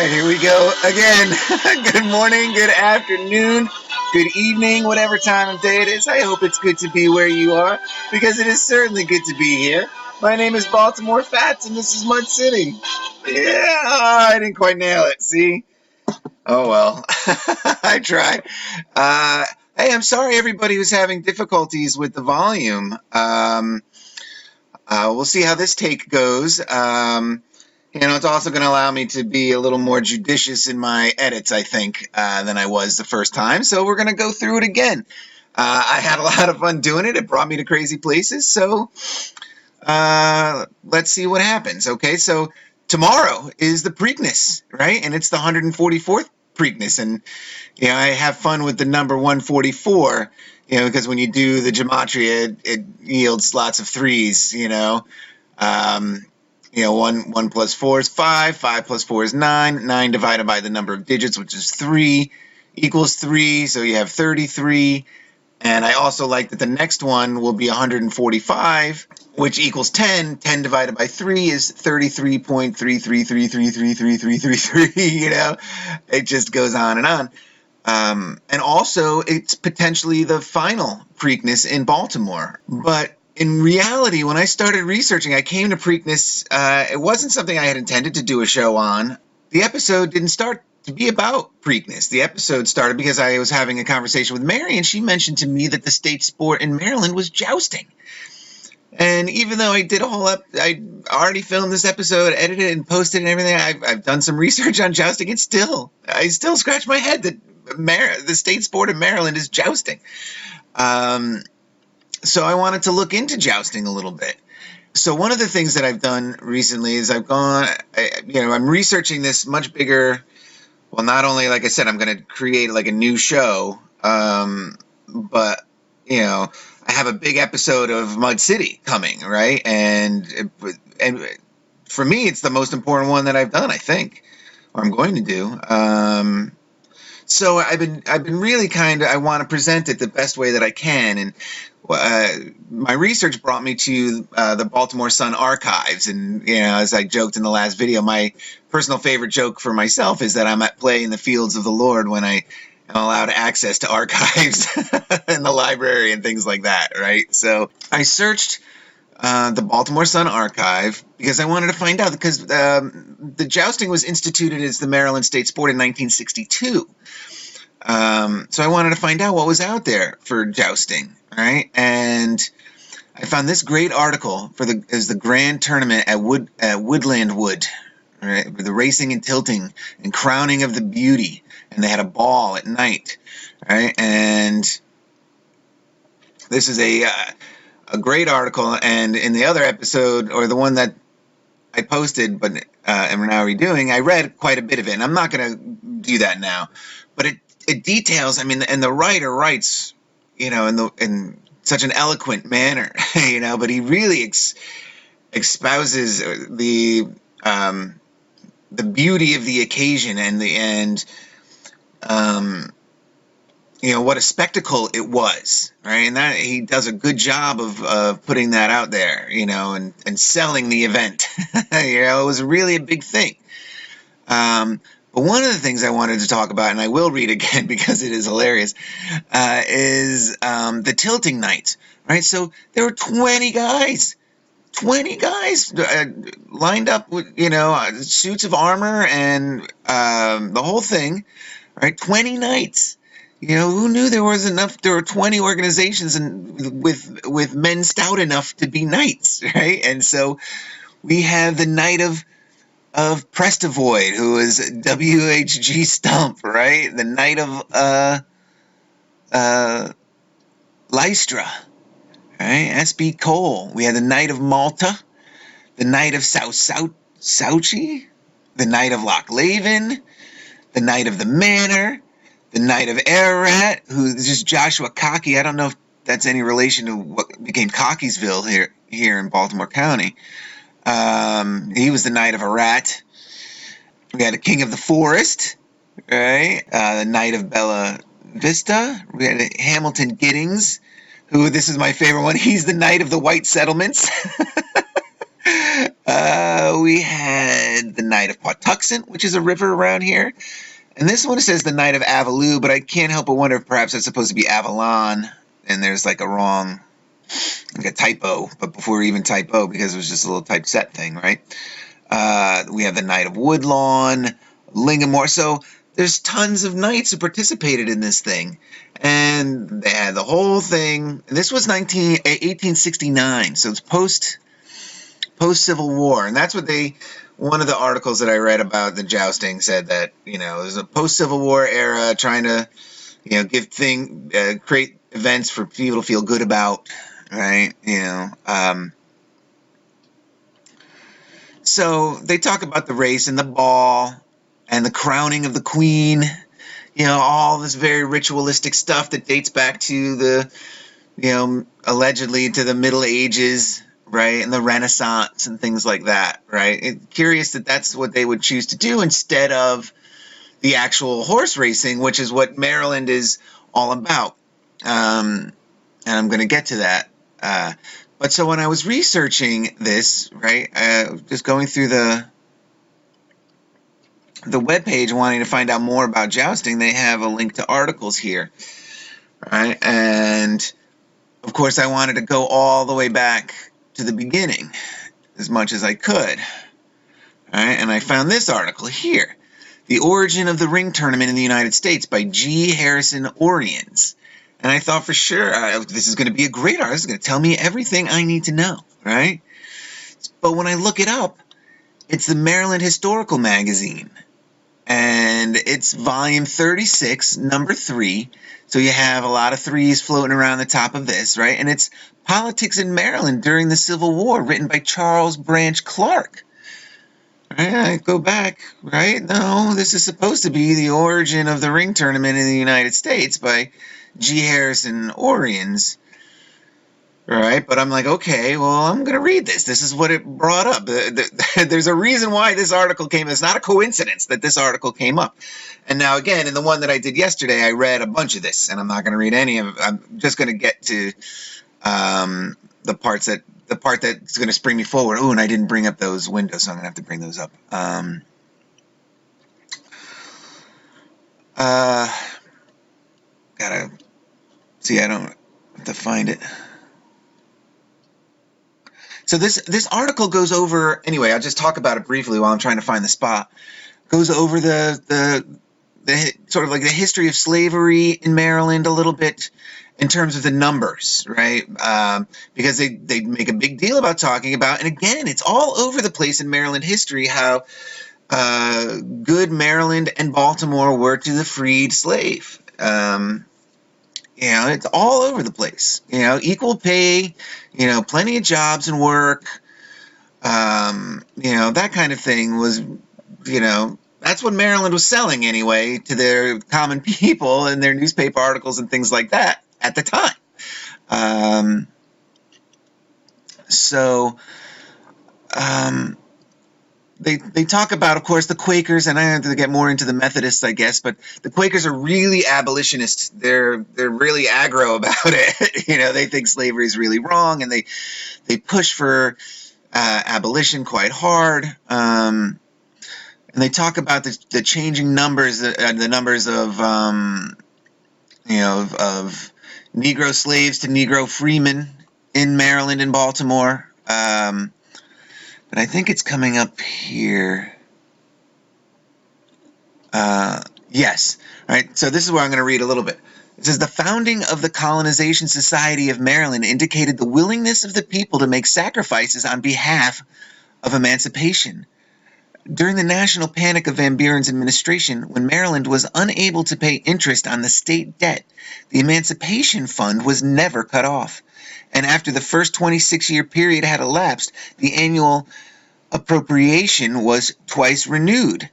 Here we go again. Good morning, good afternoon, good evening, whatever time of day it is. I hope it's good to be where you are, because it is certainly good to be here. My name is Baltimore Fats, and this is Mud City. Yeah, I didn't quite nail it, see? Oh well, I tried. Hey, I'm sorry everybody who's having difficulties with the volume. We'll see how this take goes. It's also going to allow me to be a little more judicious in my edits, I think, than I was the first time. So we're going to go through it again. I had a lot of fun doing it. It brought me to crazy places. So let's see what happens. Okay, so tomorrow is the Preakness, right? And it's the 144th Preakness. And, I have fun with the number 144, because when you do the gematria, it yields lots of threes, one plus 4 is 5, 5 plus 4 is 9, 9 divided by the number of digits, which is 3, equals 3, so you have 33. And I also like that the next one will be 145, which equals 10. 10 divided by 3 is 33.3333333333. It just goes on and on. And also, it's potentially the final Preakness in Baltimore. But in reality, when I started researching, I came to Preakness. It wasn't something I had intended to do a show on. The episode didn't start to be about Preakness. The episode started because I was having a conversation with Mary, and she mentioned to me that the state sport in Maryland was jousting. And even though I did I already filmed this episode, edited it, and posted and everything, I've done some research on jousting, and I still scratch my head that the state sport of Maryland is jousting. So I wanted to look into jousting a little bit. So one of the things that I've done recently is I'm researching this much bigger. Well, not only, like I said, I'm going to create like a new show, but I have a big episode of Mud City coming, right? And for me, it's the most important one that I've done, I think, or I'm going to do. So I've been really I want to present it the best way that I can, and my research brought me to the Baltimore Sun archives, and as I joked in the last video, my personal favorite joke for myself is that I'm at play in the fields of the Lord when I am allowed access to archives in the library and things like that, right? So I searched the Baltimore Sun archive because I wanted to find out, because the jousting was instituted as the Maryland state sport in 1962. So I wanted to find out what was out there for jousting, right? And I found this great article as the grand tournament at Woodland Wood, right? The racing and tilting and crowning of the beauty, and they had a ball at night, right? And this is a great article. And in the other episode, or the one that I posted, but and we're now redoing, I read quite a bit of it, and I'm not going to do that now, but it details. And the writer writes, in such an eloquent manner, but he really espouses the beauty of the occasion and what a spectacle it was, right? And that he does a good job of putting that out there, and selling the event. It was really a big thing. But one of the things I wanted to talk about, and I will read again because it is hilarious, is the tilting night, right? So there were 20 guys lined up with, suits of armor and the whole thing, right? 20 knights. Who knew there was enough? There were 20 organizations and with men stout enough to be knights, right? And so we have the Knight of Prestivoid, who is WHG Stump, right? The Knight of Lystra, right? SB Cole. We had the Knight of Malta, the Knight of Sauchi, the Knight of Lochleven, the Knight of the Manor, the Knight of Ararat, who is just Joshua Cockey. I don't know if that's any relation to what became Cockeysville here in Baltimore County. He was the Knight of Ararat. We had a King of the Forest, right? The Knight of Bella Vista. We had a Hamilton Giddings, who, this is my favorite one, he's the Knight of the White Settlements. ago, we had the Night of Pawtuxet, which is a river around here. And this one says the Night of Avalue, but I can't help but wonder if perhaps it's supposed to be Avalon, and there's like a wrong, like a typo, but before even typo, because it was just a little typeset thing, right? We have the Night of Woodlawn, Lingamore. So there's tons of knights who participated in this thing. And they had the whole thing. This was 1869, so it's post-Civil War. And that's what one of the articles that I read about the jousting said that, it was a post-Civil War era trying to, create events for people to feel good about, right? So they talk about the race and the ball and the crowning of the queen, all this very ritualistic stuff that dates back to allegedly to the Middle Ages, right, and the Renaissance and things like that, right? It's curious that that's what they would choose to do instead of the actual horse racing, which is what Maryland is all about. And I'm going to get to that. But so when I was researching this, right, just going through the webpage wanting to find out more about jousting, they have a link to articles here, right? And of course, I wanted to go all the way back to the beginning as much as I could, right? And I found this article here, The Origin of the Ring Tournament in the United States by G. Harrison Oriens. And I thought for sure, this is going to be a great article. This is going to tell me everything I need to know, right? But when I look it up, it's the Maryland Historical Magazine. And it's volume 36, number 3. So you have a lot of threes floating around the top of this, right? And it's Politics in Maryland During the Civil War, written by Charles Branch Clark. Right? I go back, right? No, this is supposed to be The Origin of the Ring Tournament in the United States by G. Harrison Oriens. Right, but I'm like, okay, well, I'm going to read this. This is what it brought up. There's a reason why this article came. It's not a coincidence that this article came up. And now, again, in the one that I did yesterday, I read a bunch of this, and I'm not going to read any of it. I'm just going to get to the part that's going to spring me forward. Oh, and I didn't bring up those windows, so I'm going to have to bring those up. Gotta see. I don't have to find it. So this article goes over, anyway, I'll just talk about it briefly while I'm trying to find the spot. Goes over the sort of like the history of slavery in Maryland a little bit in terms of the numbers, right? Because they make a big deal about talking about, and again, it's all over the place in Maryland history how good Maryland and Baltimore were to the freed slave. It's all over the place. Equal pay, plenty of jobs and work, that kind of thing was, that's what Maryland was selling anyway to their common people in their newspaper articles and things like that at the time. They talk about, of course, the Quakers, and I have to get more into the Methodists, I guess, but the Quakers are really abolitionists. They're really aggro about it. They think slavery is really wrong, and they push for abolition quite hard. And they talk about the changing numbers, the numbers of of Negro slaves to Negro freemen in Maryland and Baltimore. But I think it's coming up here. Yes. All right. So this is where I'm going to read a little bit. It says, the founding of the Colonization Society of Maryland indicated the willingness of the people to make sacrifices on behalf of emancipation. During the national panic of Van Buren's administration, when Maryland was unable to pay interest on the state debt, the Emancipation Fund was never cut off. And after the first 26-year period had elapsed, the annual appropriation was twice renewed.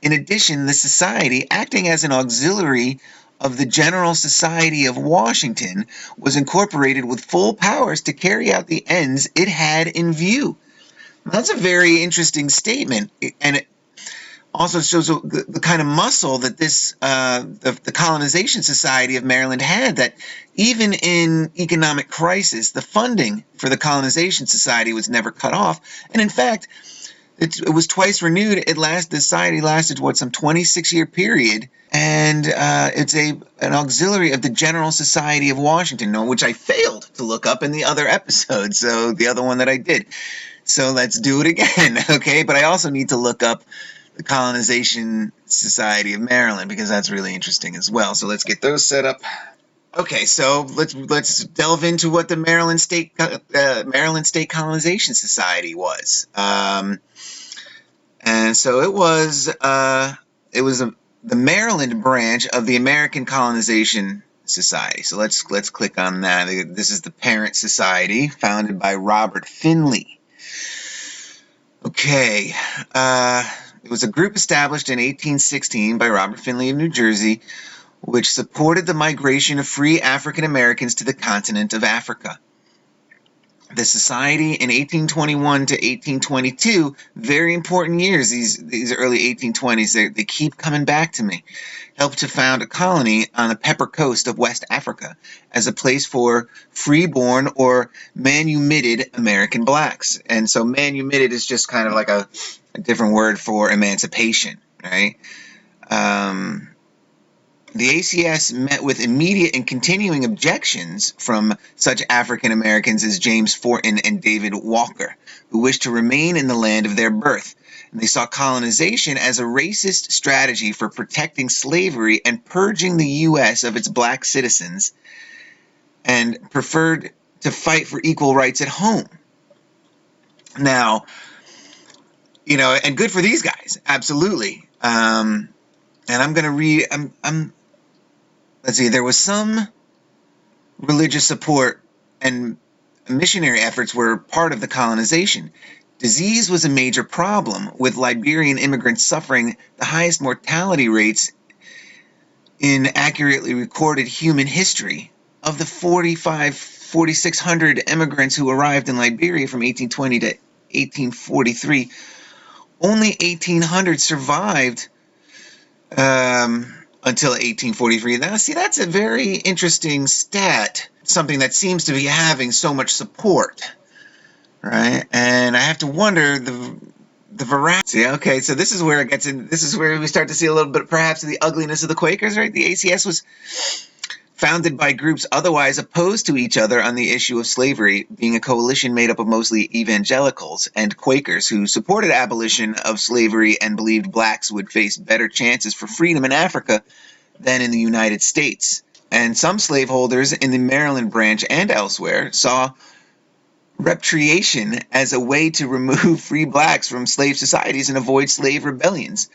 In addition, the society, acting as an auxiliary of the General Society of Washington, was incorporated with full powers to carry out the ends it had in view. That's a very interesting statement, and it also shows the kind of muscle that this the Colonization Society of Maryland had, that even in economic crisis, the funding for the Colonization Society was never cut off. And in fact, it was twice renewed. The society lasted some 26-year period, and it's an auxiliary of the General Society of Washington, which I failed to look up in the other episode. So the other one that I did. So let's do it again, okay? But I also need to look up the Colonization Society of Maryland because that's really interesting as well. So let's get those set up. Okay, so let's delve into what the Maryland State Colonization Society was. And so it was the Maryland branch of the American Colonization Society. So let's click on that. This is the parent society founded by Robert Finley. Okay, it was a group established in 1816 by Robert Finley of New Jersey, which supported the migration of free African Americans to the continent of Africa. The society in 1821 to 1822, very important years, these early 1820s, they keep coming back to me, helped to found a colony on the Pepper Coast of West Africa as a place for freeborn or manumitted American blacks. And so manumitted is just kind of like a different word for emancipation, right? The ACS met with immediate and continuing objections from such African Americans as James Forten and David Walker, who wished to remain in the land of their birth. And they saw colonization as a racist strategy for protecting slavery and purging the U.S. of its black citizens, and preferred to fight for equal rights at home. Now, and good for these guys, absolutely. And I'm going to read. Let's see, there was some religious support and missionary efforts were part of the colonization. Disease was a major problem, with Liberian immigrants suffering the highest mortality rates in accurately recorded human history. Of the 4,600 immigrants who arrived in Liberia from 1820 to 1843, only 1,800 survived until 1843. Now, see, that's a very interesting stat, something that seems to be having so much support, right? And I have to wonder the veracity. Okay, so this is where it gets in. This is where we start to see a little bit, perhaps, of the ugliness of the Quakers, right? The ACS was founded by groups otherwise opposed to each other on the issue of slavery, being a coalition made up of mostly evangelicals and Quakers who supported abolition of slavery and believed blacks would face better chances for freedom in Africa than in the United States. And some slaveholders in the Maryland branch and elsewhere saw repatriation as a way to remove free blacks from slave societies and avoid slave rebellions.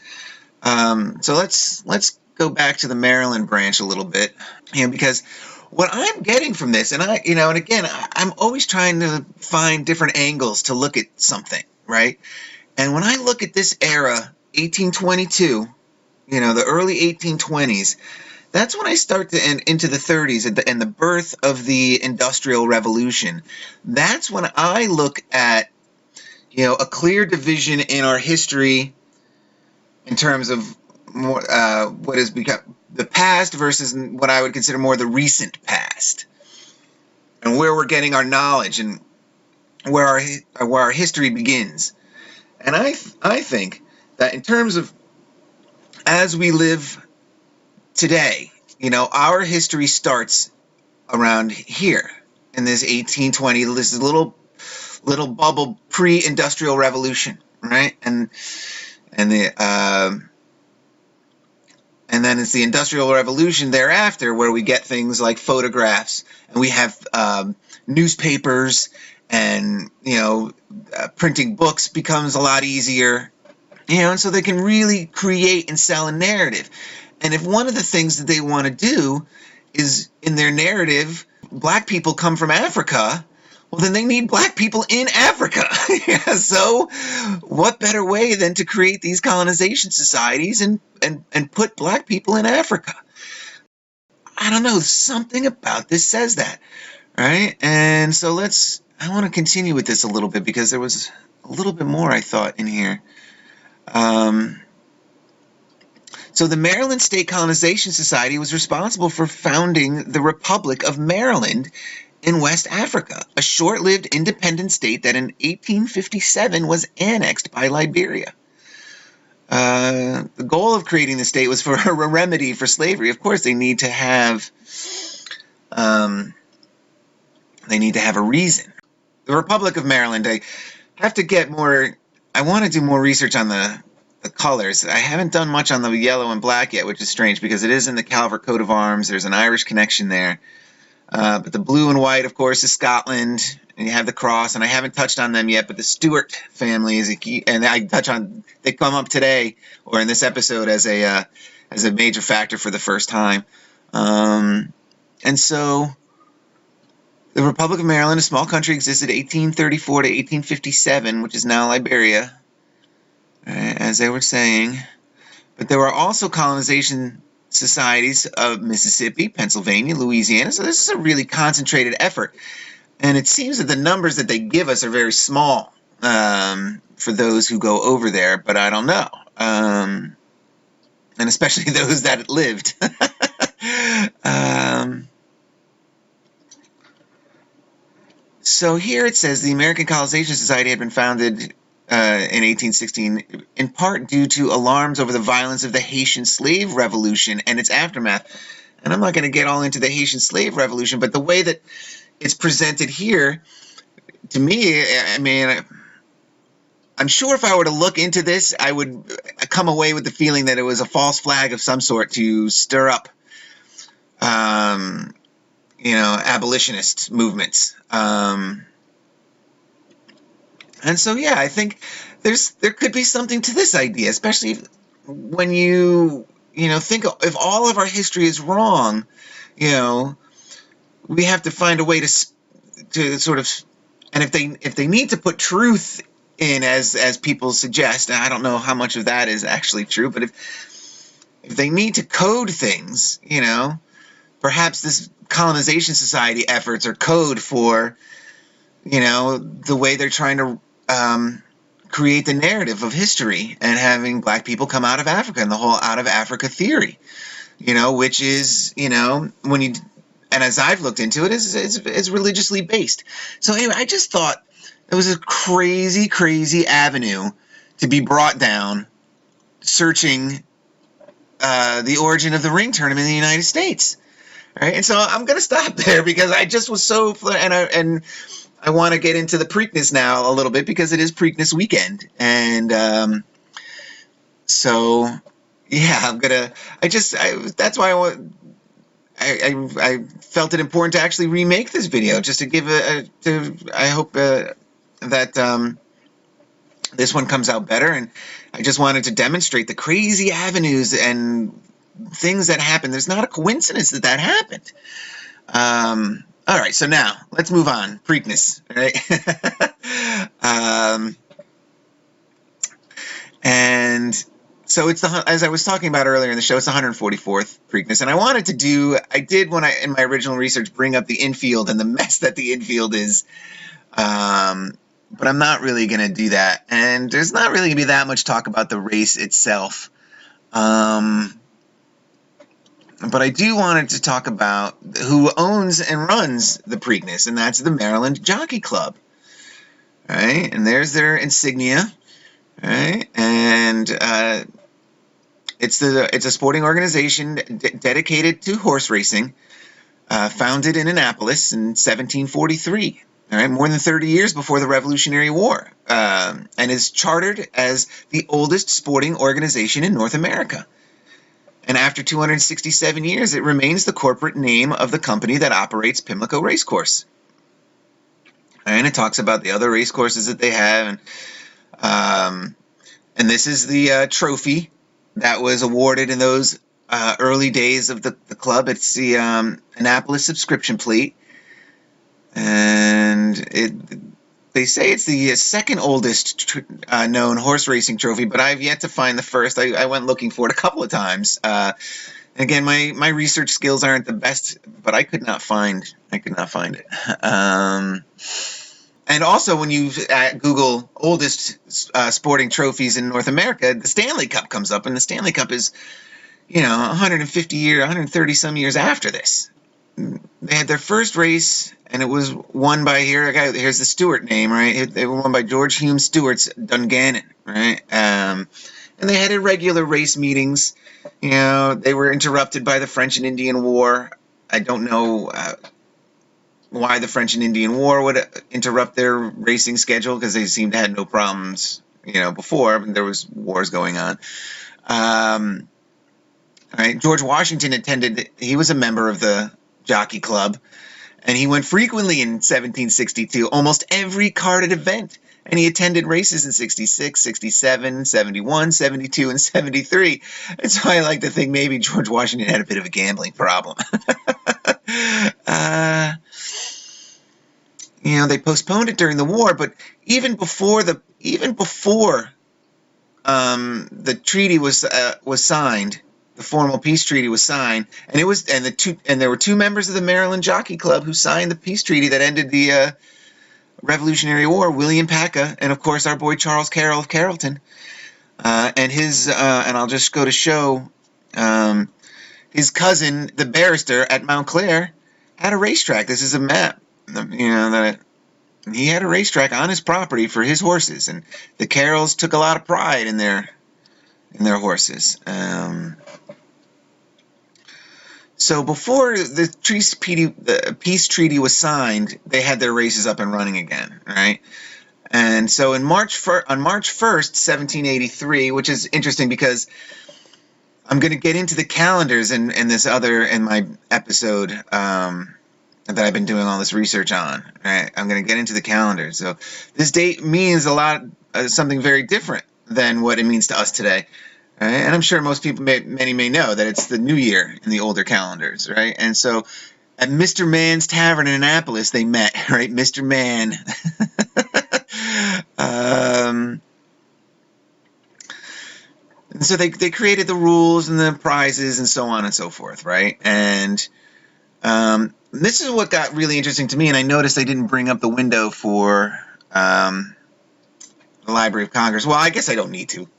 So let's go back to the Maryland branch a little bit, because what I'm getting from this, and I'm always trying to find different angles to look at something, right? And when I look at this era, 1822, the early 1820s, that's when I start to into the 30s and the birth of the Industrial Revolution. That's when I look at, a clear division in our history in terms of more, what has become the past versus what I would consider more the recent past, and where we're getting our knowledge and where our history begins. And I think that in terms of as we live today, our history starts around here in this 1820, this little bubble pre-industrial revolution, right? And then it's the Industrial Revolution thereafter where we get things like photographs, and we have newspapers, and printing books becomes a lot easier, and so they can really create and sell a narrative. And if one of the things that they want to do is in their narrative, black people come from Africa, well, then they need black people in Africa. So what better way than to create these colonization societies and put black people in Africa? I don't know, something about this says that, right? And so I want to continue with this a little bit because there was a little bit more I thought in here. So the Maryland State Colonization Society was responsible for founding the Republic of Maryland in West Africa, a short-lived independent state that in 1857 was annexed by Liberia. The goal of creating the state was for a remedy for slavery. Of course, they need to have a reason. The Republic of Maryland, I have to get more, I want to do more research on the colors. I haven't done much on the yellow and black yet, which is strange because it is in the Calvert coat of arms. There's an Irish connection there. But the blue and white, of course, is Scotland, and you have the cross, and I haven't touched on them yet, but the Stuart family is a key, and they come up today, or in this episode, as a major factor for the first time. And so, the Republic of Maryland, a small country, existed 1834 to 1857, which is now Liberia, as they were saying. But there were also colonization societies of Mississippi, Pennsylvania, Louisiana. So this is a really concentrated effort. And it seems that the numbers that they give us are very small for those who go over there, but I don't know. And especially those that lived. So here it says the American Colonization Society had been founded in 1816, in part due to alarms over the violence of the Haitian slave revolution and its aftermath. And I'm not going to get all into the Haitian slave revolution, but the way that it's presented here, to me, I mean, I'm sure if I were to look into this, I would come away with the feeling that it was a false flag of some sort to stir up, abolitionist movements. And so, yeah, I think there could be something to this idea, especially when you think if all of our history is wrong, we have to find a way to sort of, and if they need to put truth in as people suggest, and I don't know how much of that is actually true, but if they need to code things, perhaps this colonization society efforts are code for, the way they're trying to create the narrative of history and having black people come out of Africa and the whole out of Africa theory, which is, when you, and as I've looked into it, is religiously based. So anyway, I just thought it was a crazy, crazy avenue to be brought down searching the origin of the ring tournament in the United States. Right? And so I'm going to stop there because I just was so, and I want to get into the Preakness now a little bit because it is Preakness weekend. And so, yeah, that's why I felt it important to actually remake this video just to give I hope that this one comes out better. And I just wanted to demonstrate the crazy avenues and things that happen. There's not a coincidence that happened. All right, so now let's move on. Preakness, right? And so it's as I was talking about earlier in the show, it's the 144th Preakness, and I did when in my original research bring up the infield and the mess that the infield is, but I'm not really going to do that, and there's not really going to be that much talk about the race itself. But I do wanted to talk about who owns and runs the Preakness, and that's the Maryland Jockey Club. Right? And there's their insignia. Right? And it's a sporting organization dedicated to horse racing, founded in Annapolis in 1743. All right, more than 30 years before the Revolutionary War, and is chartered as the oldest sporting organization in North America. And after 267 years, it remains the corporate name of the company that operates Pimlico Racecourse. And it talks about the other race courses that they have. And this is the trophy that was awarded in those early days of the club. It's the Annapolis subscription plate. And they say it's the second oldest known horse racing trophy, but I've yet to find the first. I went looking for it a couple of times. Again, my research skills aren't the best, but I could not find it. And also, when you Google oldest sporting trophies in North America, the Stanley Cup comes up, and the Stanley Cup is, 130 some years after this. They had their first race and it was won by here's the Stewart name, right? They were won by George Hume Stewart's Dungannon, right? And they had irregular race meetings. You know, they were interrupted by the French and Indian War. I don't know why the French and Indian War would interrupt their racing schedule, because they seemed to have no problems, you know, before there was wars going on. Right, George Washington attended. He was a member of the Jockey Club, and he went frequently in 1762, almost every carded event. And he attended races in 66, 67, 71, 72, and 73. And so I like to think maybe George Washington had a bit of a gambling problem. You know, they postponed it during the war, but even before the treaty was signed, the formal peace treaty was signed, and there were two members of the Maryland Jockey Club who signed the peace treaty that ended the Revolutionary War, William Paca, and of course our boy Charles Carroll of Carrollton, and I'll just go to show, his cousin, the barrister at Montclair, had a racetrack. This is a map, you know, that he had a racetrack on his property for his horses, and the Carrolls took a lot of pride in their horses. So before the peace treaty was signed, they had their races up and running again, right? And so on March 1st, 1783, which is interesting because I'm going to get into the calendars in my episode that I've been doing all this research on. Right? I'm going to get into the calendars. So this date means a lot, something very different than what it means to us today. Right? And I'm sure most people many may know that it's the new year in the older calendars, right? And so at Mr. Mann's Tavern in Annapolis, they met, right? Mr. Mann. And so they created the rules and the prizes and so on and so forth, right? And this is what got really interesting to me, and I noticed they didn't bring up the window for the Library of Congress. Well, I guess I don't need to.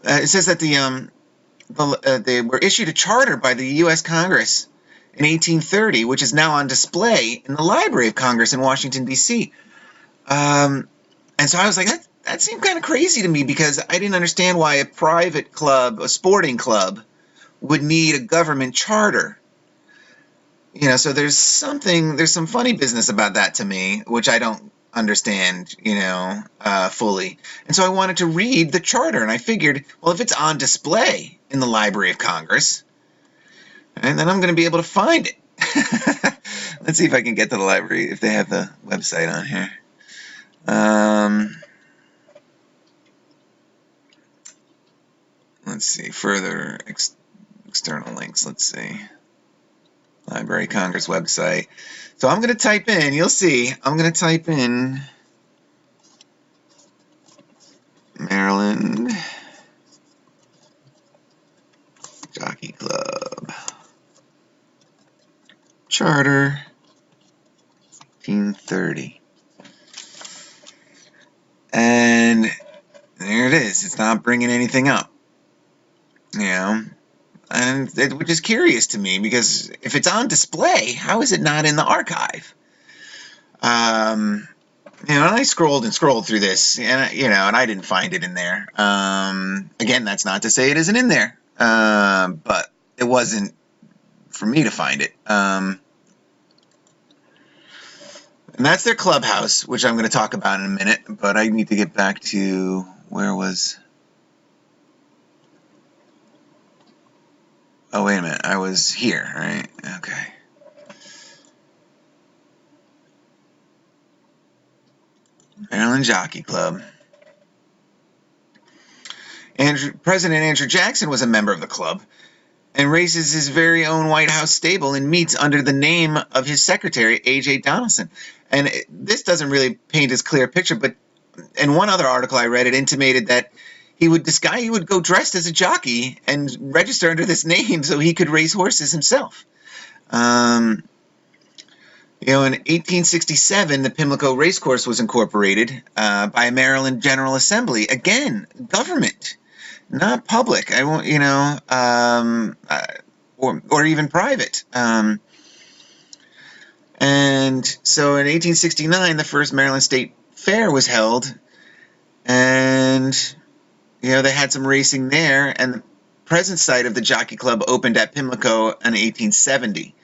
It says that they were issued a charter by the U.S. Congress in 1830, which is now on display in the Library of Congress in Washington, D.C. And so I was like, that seemed kind of crazy to me, because I didn't understand why a private club, a sporting club, would need a government charter. You know, so there's some funny business about that to me, which I don't understand, you know, fully. And so I wanted to read the charter, and I figured, well, if it's on display in the Library of Congress, and then I'm going to be able to find it. Let's see if I can get to the library, if they have the website on here. Let's see, further external links. Let's see. Library of Congress website. So I'm going to type in, you'll see, I'm going to type in Maryland Jockey Club Charter 1830. And there it is. It's not bringing anything up. You know, and which is curious to me, because if it's on display, how is it not in the archive? You know, and I scrolled through this, and and I didn't find it in there. Again, that's not to say it isn't in there, but it wasn't for me to find it. And that's their clubhouse, which I'm going to talk about in a minute. But I need to get back to where was. Oh, wait a minute. I was here, right? Okay. Maryland Jockey Club. President Andrew Jackson was a member of the club and races his very own White House stable and meets under the name of his secretary, A.J. Donaldson. And this doesn't really paint as clear a picture, but in one other article I read, it intimated that he would go dressed as a jockey and register under this name so he could race horses himself. In 1867, the Pimlico Racecourse was incorporated by a Maryland General Assembly. Again, government, not public. I won't, or even private. And so in 1869, the first Maryland State Fair was held, and they had some racing there, and the present site of the Jockey Club opened at Pimlico in 1870.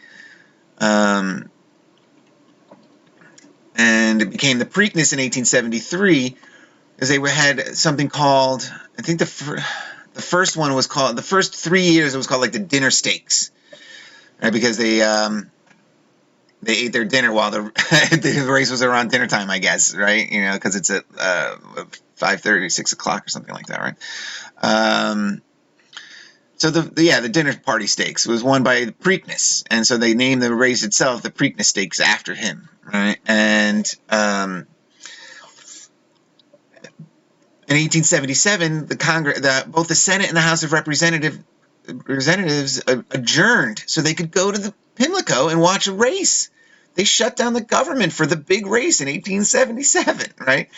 And it became the Preakness in 1873, because they had something called, I think the first one was called, the first 3 years it was called like the dinner steaks, right? Because they ate their dinner while the race was around dinner time, I guess, right? Because it's at 5:30, 6 o'clock or something like that, right? So the dinner party stakes was won by Preakness, and so they named the race itself the Preakness Stakes after him, right? And in 1877, both the Senate and the House of Representatives adjourned so they could go to the Pimlico and watch a race. They shut down the government for the big race in 1877, right?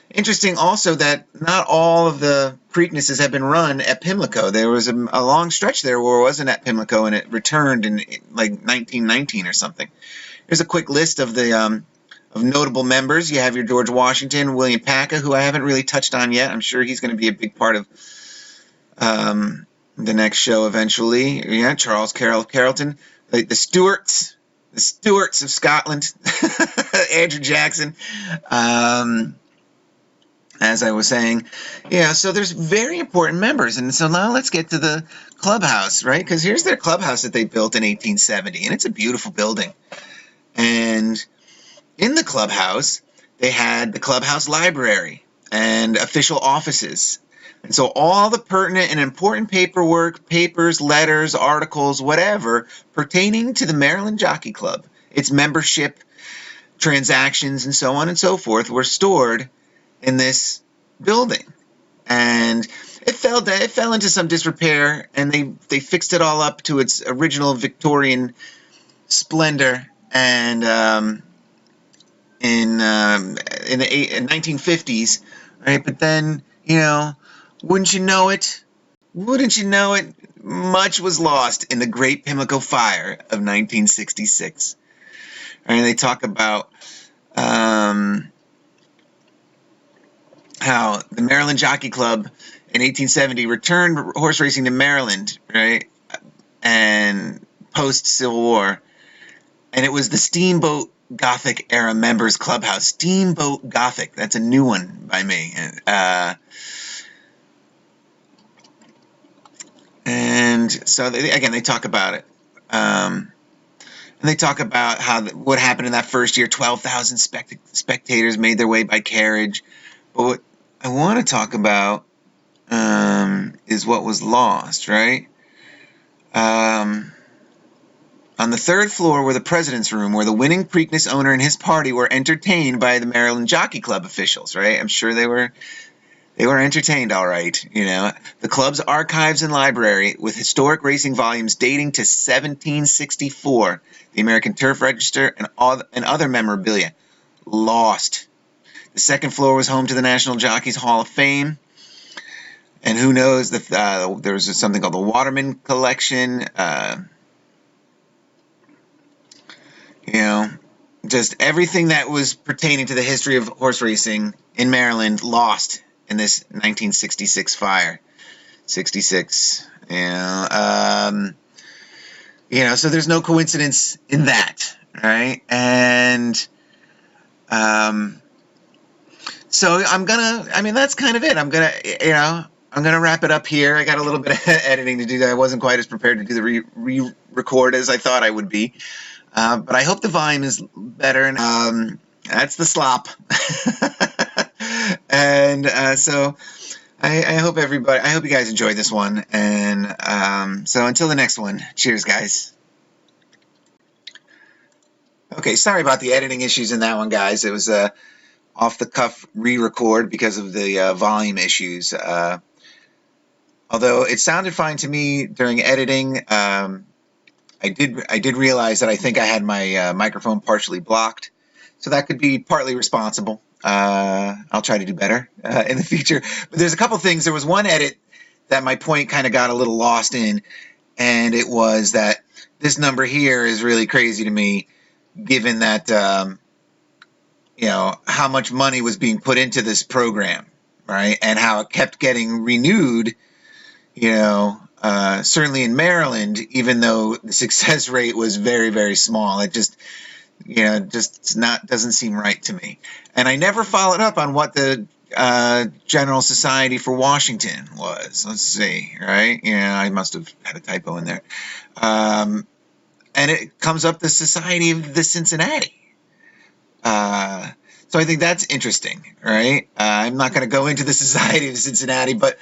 Interesting also that not all of the Preaknesses have been run at Pimlico. There was a long stretch there where it wasn't at Pimlico, and it returned in like 1919 or something. Here's a quick list of the of notable members. You have your George Washington, William Paca, who I haven't really touched on yet. I'm sure he's going to be a big part of the next show eventually. Yeah, Charles Carrollton, the Stuarts of Scotland, Andrew Jackson. As I was saying, so there's very important members. And so now let's get to the clubhouse, right? Because here's their clubhouse that they built in 1870, and it's a beautiful building. And in the clubhouse, they had the clubhouse library and official offices. And so all the pertinent and important paperwork, papers, letters, articles, whatever, pertaining to the Maryland Jockey Club, its membership, transactions, and so on and so forth, were stored in this building. And it fell into some disrepair, and they fixed it all up to its original Victorian splendor. And in the 1950s, right? But then, wouldn't you know it, much was lost in the Great Pimlico Fire of 1966. And they talk about how the Maryland Jockey Club in 1870 returned horse racing to Maryland, right? And post-Civil War. And it was the Steamboat Gothic era members clubhouse. Steamboat Gothic. That's a new one by me. And so they talk about it. And they talk about what happened in that first year. 12,000 spectators made their way by carriage. But what I want to talk about is what was lost, right? On the third floor were the president's room, where the winning Preakness owner and his party were entertained by the Maryland Jockey Club officials, right? I'm sure they were entertained all right, The club's archives and library, with historic racing volumes dating to 1764, the American Turf Register, and other memorabilia, lost. The second floor was home to the National Jockeys Hall of Fame. And who knows, there was something called the Waterman Collection. Just everything that was pertaining to the history of horse racing in Maryland lost in this 1966 fire. 66. So there's no coincidence in that, right? And so that's kind of it. I'm gonna wrap it up here. I got a little bit of editing to do. I wasn't quite as prepared to do the re-record as I thought I would be. But I hope the volume is better. And that's the Slop. And so I hope you guys enjoyed this one. And so until the next one, cheers, guys. Okay, sorry about the editing issues in that one, guys. It was off-the-cuff re-record because of the volume issues. Although it sounded fine to me during editing, I did realize that I think I had my microphone partially blocked, so that could be partly responsible. I'll try to do better in the future. But there's a couple things. There was one edit that my point kind of got a little lost in, and it was that this number here is really crazy to me given that how much money was being put into this program, right, and how it kept getting renewed. Certainly in Maryland, even though the success rate was very, very small, it just doesn't seem right to me. And I never followed up on what the General Society for Washington was. Let's see, right? Yeah, I must have had a typo in there. And it comes up the Society of the Cincinnati. So I think that's interesting, right? I'm not going to go into the Society of Cincinnati, but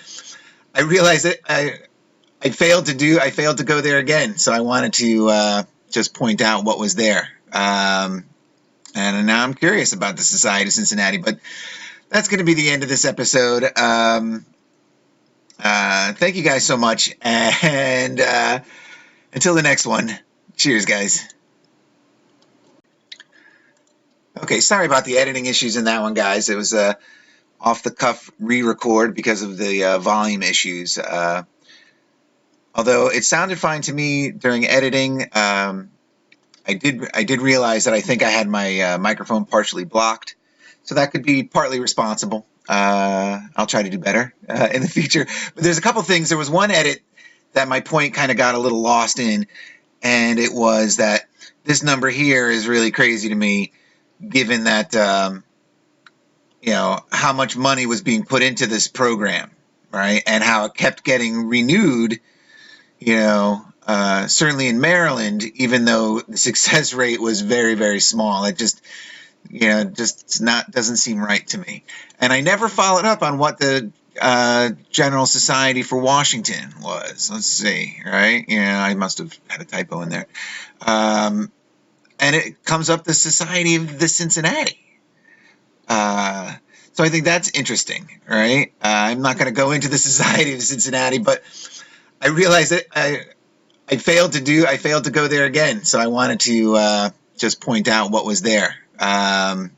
I realized that I failed to go there again. So I wanted to just point out what was there. And now I'm curious about the Society of Cincinnati, but that's going to be the end of this episode. Thank you guys so much. And until the next one, cheers, guys. Okay, sorry about the editing issues in that one, guys. It was a off-the-cuff re-record because of the volume issues. Although it sounded fine to me during editing, I did realize that I think I had my microphone partially blocked, so that could be partly responsible. I'll try to do better in the future. But there's a couple things. There was one edit that my point kind of got a little lost in, and it was that this number here is really crazy to me, given that how much money was being put into this program, right, and how it kept getting renewed. Certainly in Maryland, even though the success rate was very, very small, it just doesn't seem right to me. And I never followed up on what the General Society for Washington was. Let's see, right? Yeah, I must have had a typo in there. And it comes up the Society of the Cincinnati. So I think that's interesting, right? I'm not going to go into the Society of Cincinnati, but I realized that I failed to go there again. So I wanted to just point out what was there. And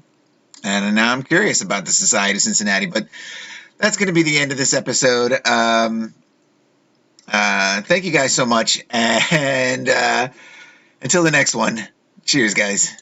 now I'm curious about the Society of Cincinnati, but that's going to be the end of this episode. Thank you guys so much. And until the next one, cheers, guys.